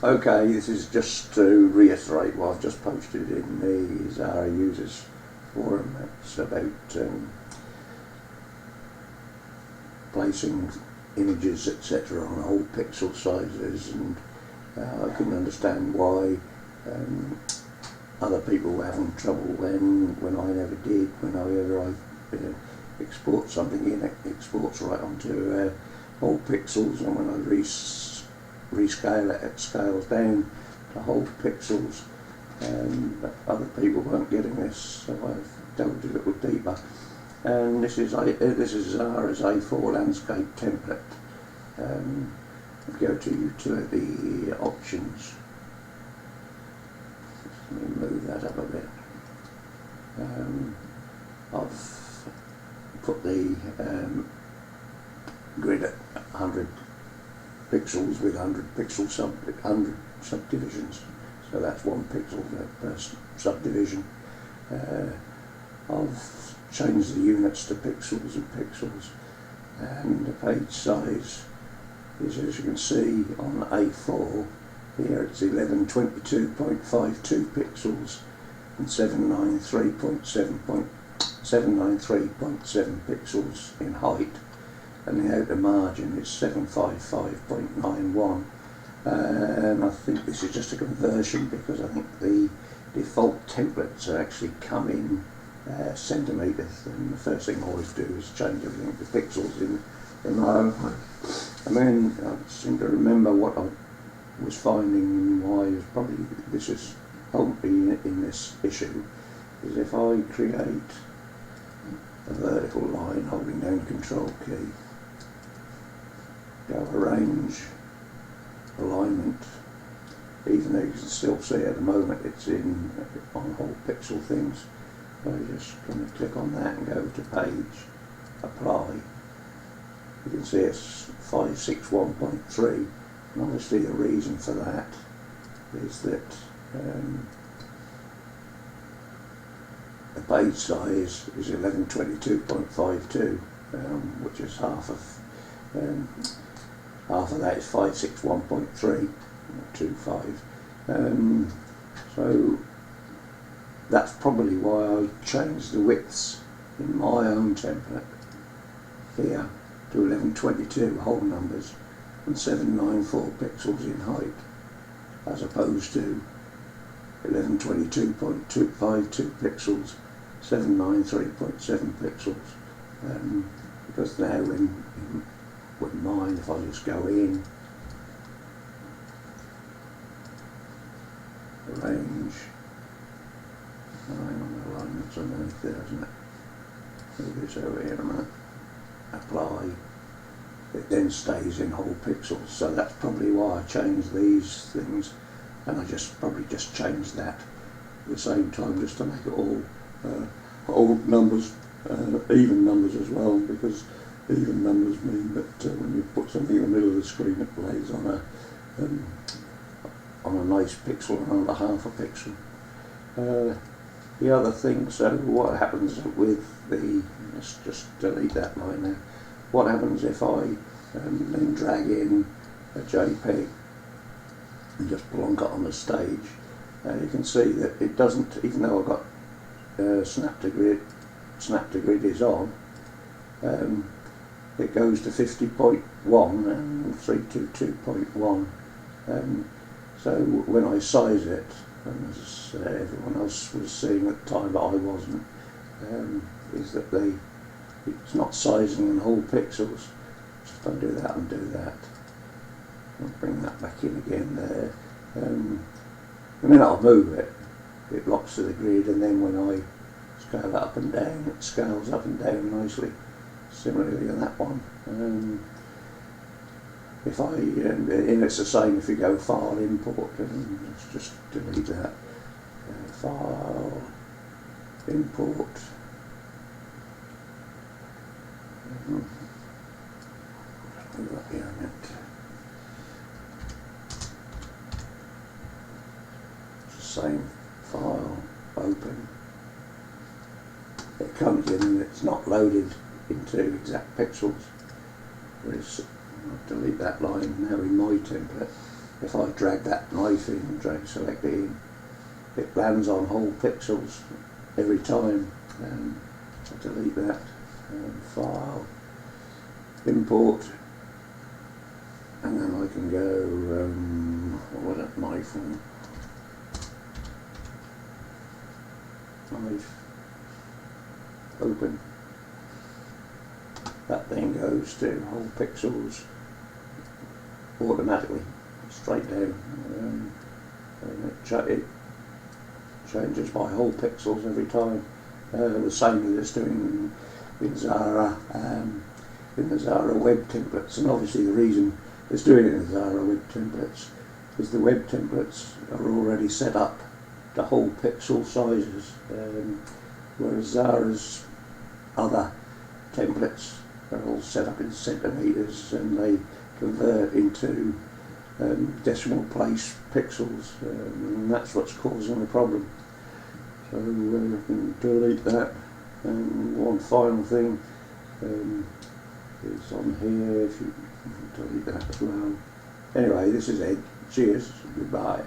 Okay, this is just to reiterate what I've just posted in the Xara users forum. It's about placing images etc. on whole pixel sizes, and I couldn't understand why other people were having trouble then when I never did. Whenever I export something in, it exports right onto whole pixels, and when I rescale it, it scales down to whole pixels. But other people weren't getting this, so I've delved a little deeper. And this is Xara's A4 landscape template. Go to utility options. Let me move that up a bit. I've put the grid at 100 pixels with 100 subdivisions. So that's 1 pixel per subdivision. I've changed the units to pixels and pixels, and the page size is, as you can see on A4 here, it's 1122.52 pixels and 793.7 pixels in height, and the outer margin is 755.91. And I think this is just a conversion, because I think the default templates are actually come in centimetres, and the first thing I always do is change everything to pixels in my own way. And then I seem to remember what I was finding why is probably this is helped me in this issue, is if I create a vertical line holding down the control key, go arrange, alignment, even though you can still see at the moment it's on whole pixel things. So I'm just going to click on that and go to page, apply. You can see it's 561.3, and obviously the reason for that is that the page size is 1122.52, which is half of that is 561.325. So that's probably why I changed the widths in my own template here to 1122 whole numbers and 794 pixels in height, as opposed to 1122.252 pixels, 793.7 pixels. Because now wouldn't mind if I just go in, arrange, hang on, the alignment's underneath there, isn't it? Move this over here a minute, apply, it then stays in whole pixels. So that's probably why I changed these things, and I probably just changed that at the same time, just to make it all numbers, even numbers as well, because even numbers mean that when you put something in the middle of the screen, it plays on a nice pixel and under half a pixel. The other thing, so what happens with let's just delete that line now. What happens if I then drag in a JPEG and just plonk it on the stage? You can see that it doesn't, even though I've got snap to grid is on, it goes to 50.1 and 322.1, so when I size it, as everyone else was seeing at the time but I wasn't, is that it's not sizing in whole pixels. Just undo that and do that. I'll bring that back in again there. The minute I move it, it locks to the grid, and then when I scale it up and down, it scales up and down nicely. Similarly on that one. If I, and it's the same if you go file import, and let's just delete that. File import. Move up here a minute. It's the same file, open. It comes in and it's not loaded into exact pixels. Whereas I'll delete that line now in my template. if I drag that knife in, drag select it in, it lands on whole pixels every time. I'll delete that. File, import, and then I can go, what was that knife on? Knife, open. That then goes to whole pixels automatically, straight down. And it changes by whole pixels every time. The same as it's doing in Xara, in the Xara web templates, and obviously the reason it's doing it in the Xara web templates is the web templates are already set up to whole pixel sizes, whereas Xara's other templates are all set up in centimetres and they convert into decimal place pixels, and that's what's causing the problem. So we can delete that. And one final thing is on here, if you delete that as well. Anyway, this is Ed. Cheers, goodbye.